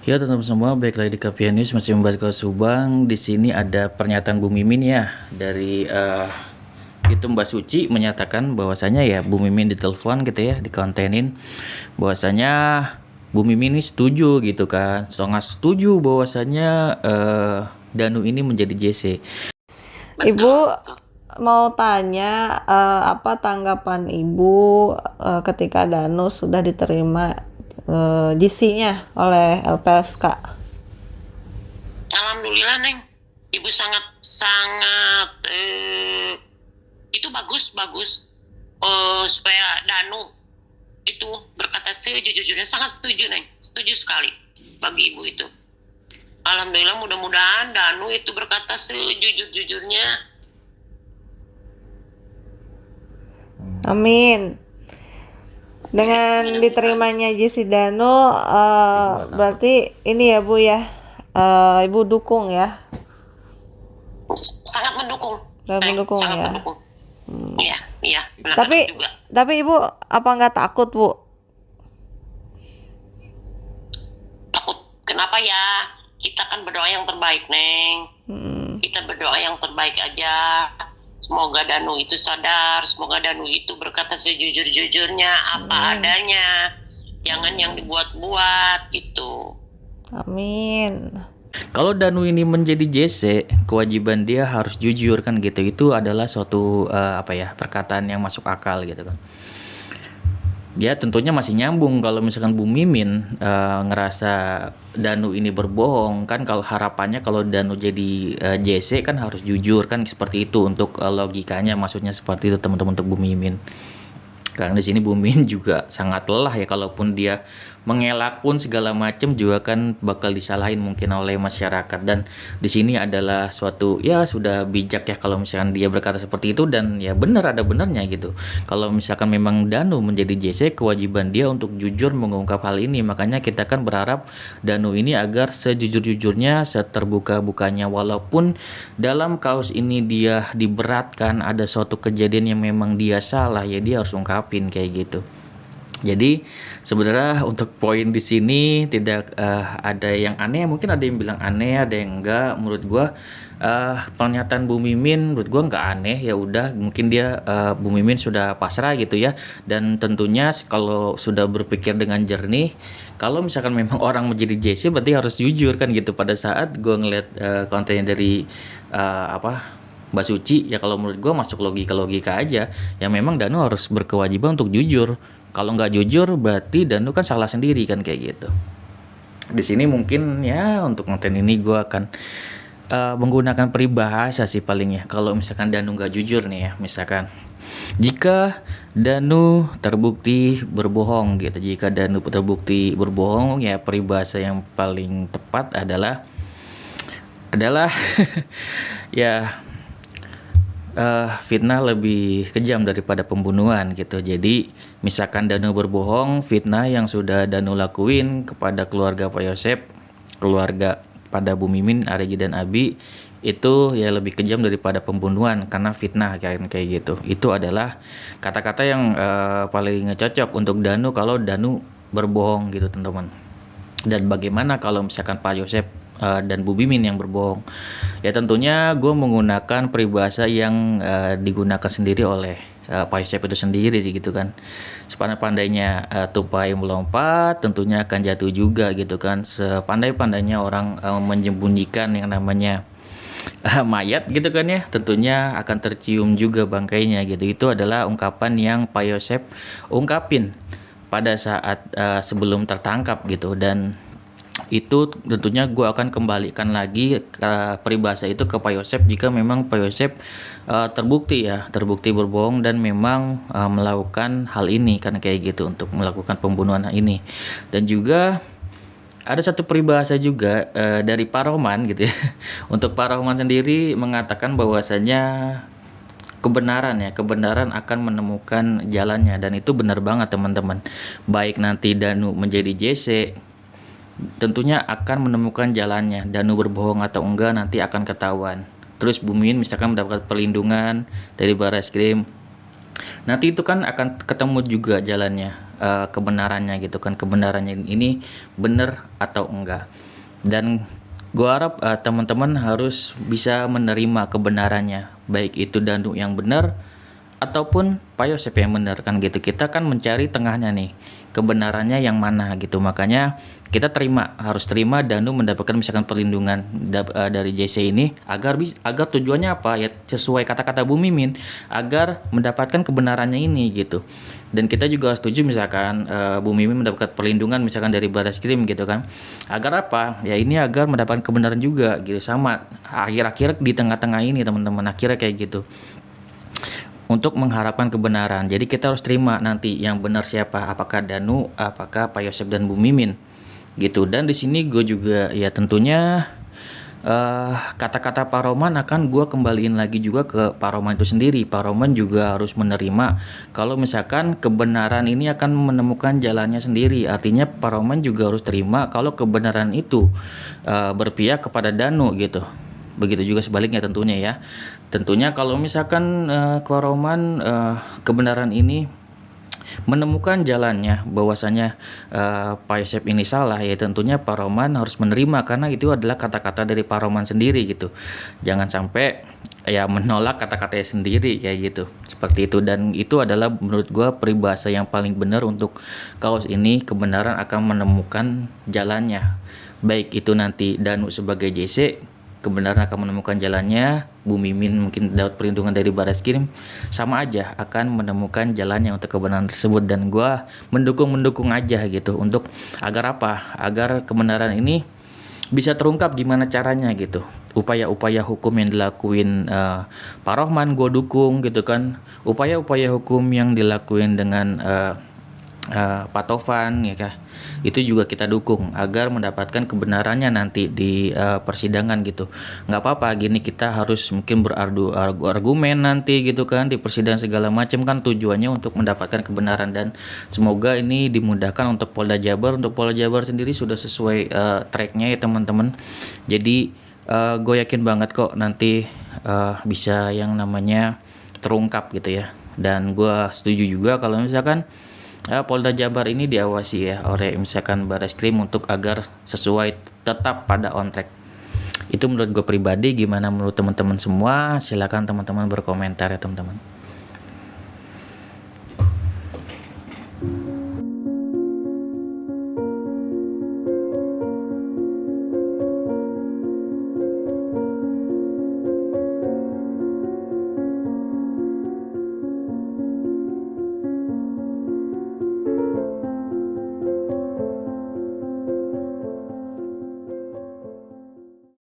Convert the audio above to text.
Ya teman-teman semua, baik lagi di Kapian News masih membahas kasus Subang. Di sini ada pernyataan Bu Mimin ya dari itu Mbak Suci menyatakan bahwasanya ya Bu Mimin ditelepon gitu ya, dikontenin bahwasanya Bu Mimin ini setuju gitu kan, sangat setuju bahwasanya Danu ini menjadi JC. Ibu mau tanya apa tanggapan Ibu ketika Danu sudah diterima GC-nya oleh LPSK? Alhamdulillah Neng, Ibu sangat sangat itu bagus supaya Danu itu berkata sejujurnya, sangat setuju Neng, setuju sekali bagi Ibu itu. Alhamdulillah, mudah-mudahan Danu itu berkata sejujur-jujurnya. Amin. Dengan diterimanya GC Danu berarti ini ya Bu ya, Ibu dukung ya? Sangat mendukung. Sangat mendukung sangat ya. Mendukung. Iya, Tapi Ibu apa nggak takut Bu? Takut kenapa ya? Kita kan berdoa yang terbaik Neng. Kita berdoa yang terbaik aja. Semoga Danu itu sadar, semoga Danu itu berkata sejujur-jujurnya apa adanya, jangan yang dibuat-buat gitu. Amin. Kalau Danu ini menjadi JC, kewajiban dia harus jujur kan gitu. Itu adalah suatu perkataan yang masuk akal gitu kan. Dia tentunya masih nyambung kalau misalkan Bu Mimin ngerasa Danu ini berbohong kan, kalau harapannya kalau Danu jadi JC kan harus jujur kan, seperti itu untuk logikanya, maksudnya seperti itu teman-teman untuk Bu Mimin. Karena di sini Bu Mimin juga sangat lelah ya, kalaupun dia mengelak pun segala macam juga kan bakal disalahin mungkin oleh masyarakat. Dan di sini adalah suatu ya sudah bijak ya kalau misalkan dia berkata seperti itu, dan ya benar, ada benarnya gitu. Kalau misalkan memang Danu menjadi JC, kewajiban dia untuk jujur mengungkap hal ini. Makanya kita kan berharap Danu ini agar sejujur-jujurnya, seterbuka-bukanya, walaupun dalam kasus ini dia diberatkan, ada suatu kejadian yang memang dia salah, ya dia harus ungkapin kayak gitu. Jadi sebenarnya untuk poin di sini tidak ada yang aneh. Mungkin ada yang bilang aneh, ada yang enggak. Menurut gua pernyataan Bu Mimin menurut gua enggak aneh. Ya udah, mungkin dia Bu Mimin sudah pasrah gitu ya. Dan tentunya kalau sudah berpikir dengan jernih, kalau misalkan memang orang menjadi JC berarti harus jujur kan gitu. Pada saat gua ngeliat kontennya dari Mbak Suci, ya kalau menurut gue masuk logika aja. Ya memang Danu harus berkewajiban untuk jujur. Kalau nggak jujur berarti Danu kan salah sendiri kan kayak gitu. Di sini mungkin ya untuk konten ini gue akan menggunakan peribahasa sih paling ya. Kalau misalkan Danu nggak jujur nih ya, misalkan jika Danu terbukti berbohong gitu. Jika Danu terbukti berbohong, ya peribahasa yang paling tepat adalah ya fitnah lebih kejam daripada pembunuhan gitu. Jadi misalkan Danu berbohong, fitnah yang sudah Danu lakuin kepada keluarga Pak Yosep, keluarga pada Bu Mimin, Arigi dan Abi, itu ya lebih kejam daripada pembunuhan karena fitnah kayak gitu. Itu adalah kata-kata yang paling cocok untuk Danu kalau Danu berbohong gitu teman-teman. Dan bagaimana kalau misalkan Pak Yosep dan Bu Mimin yang berbohong? Ya tentunya gue menggunakan peribahasa yang digunakan sendiri oleh Pak Yosep itu sendiri sih gitu kan. Sepandai-pandainya tupai melompat, tentunya akan jatuh juga gitu kan. Sepandai-pandainya orang menyembunyikan yang namanya mayat gitu kan ya, tentunya akan tercium juga bangkainya gitu. Itu adalah ungkapan yang Pak Yosep ungkapin pada saat sebelum tertangkap gitu. Dan itu tentunya gue akan kembalikan lagi peribahasa itu ke Pak Yosep jika memang Pak Yosep terbukti berbohong dan memang melakukan hal ini kan kayak gitu, untuk melakukan pembunuhan ini. Dan juga ada satu peribahasa juga dari Pak Rohman gitu ya. Untuk Pak Rohman sendiri mengatakan bahwasanya kebenaran akan menemukan jalannya, dan itu benar banget teman-teman. Baik nanti Danu menjadi JC, tentunya akan menemukan jalannya. Danu berbohong atau enggak nanti akan ketahuan. Terus Bu Mimin misalkan mendapat perlindungan dari Barreskrim, nanti itu kan akan ketemu juga jalannya. kebenarannya gitu kan, kebenarannya ini benar atau enggak. Dan gua harap teman-teman harus bisa menerima kebenarannya, baik itu Danu yang benar ataupun Pak Yosep yang benar kan gitu. Kita kan mencari tengahnya nih, kebenarannya yang mana gitu. Makanya kita harus terima Danu mendapatkan misalkan perlindungan dari JC ini agar tujuannya apa ya, sesuai kata-kata Bu Mimin, agar mendapatkan kebenarannya ini gitu. Dan kita juga setuju misalkan Bu Mimin mendapat perlindungan misalkan dari Barreskrim gitu kan. Agar apa? Ya ini agar mendapatkan kebenaran juga gitu, sama akhir-akhir di tengah-tengah ini teman-teman, akhirnya kayak gitu. Untuk mengharapkan kebenaran. Jadi kita harus terima nanti yang benar siapa, apakah Danu, apakah Pak Yosep dan Bu Mimin gitu. Dan di sini gue juga ya tentunya kata-kata Pak Roman akan gue kembaliin lagi juga ke Pak Roman itu sendiri. Pak Roman juga harus menerima kalau misalkan kebenaran ini akan menemukan jalannya sendiri. Artinya Pak Roman juga harus terima kalau kebenaran itu berpihak kepada Danu gitu. Begitu juga sebaliknya tentunya ya. Tentunya kalau misalkan Pak Roman kebenaran ini menemukan jalannya bahwasanya Pak Yosep ini salah, ya tentunya Pak Roman harus menerima karena itu adalah kata-kata dari Pak Roman sendiri gitu. Jangan sampai ya menolak kata-katanya sendiri kayak gitu. Seperti itu, dan itu adalah menurut gua peribahasa yang paling benar untuk kaos ini. Kebenaran akan menemukan jalannya. Baik itu nanti Danu sebagai JC, kebenaran akan menemukan jalannya, Bu Mimin mungkin dapat perlindungan dari Barreskrim, sama aja akan menemukan jalannya untuk kebenaran tersebut. Dan gua mendukung aja gitu, untuk agar apa? Agar kebenaran ini bisa terungkap gimana caranya gitu. Upaya-upaya hukum yang dilakuin Pak Rohman gue dukung gitu kan. Upaya-upaya hukum yang dilakuin dengan Pak Tovan ya kah, itu juga kita dukung agar mendapatkan kebenarannya nanti di persidangan gitu. Nggak apa-apa gini, kita harus mungkin berargu argumen nanti gitu kan di persidangan segala macam, kan tujuannya untuk mendapatkan kebenaran. Dan semoga ini dimudahkan untuk Polda Jabar. Untuk Polda Jabar sendiri sudah sesuai tracknya ya teman-teman. Jadi gue yakin banget kok nanti bisa yang namanya terungkap gitu ya. Dan gue setuju juga kalau misalkan Polda Jabar ini diawasi ya oleh misalkan Barreskrim untuk agar sesuai, tetap pada on track. Itu menurut gue pribadi. Gimana menurut teman-teman semua? Silakan teman-teman berkomentar ya teman-teman.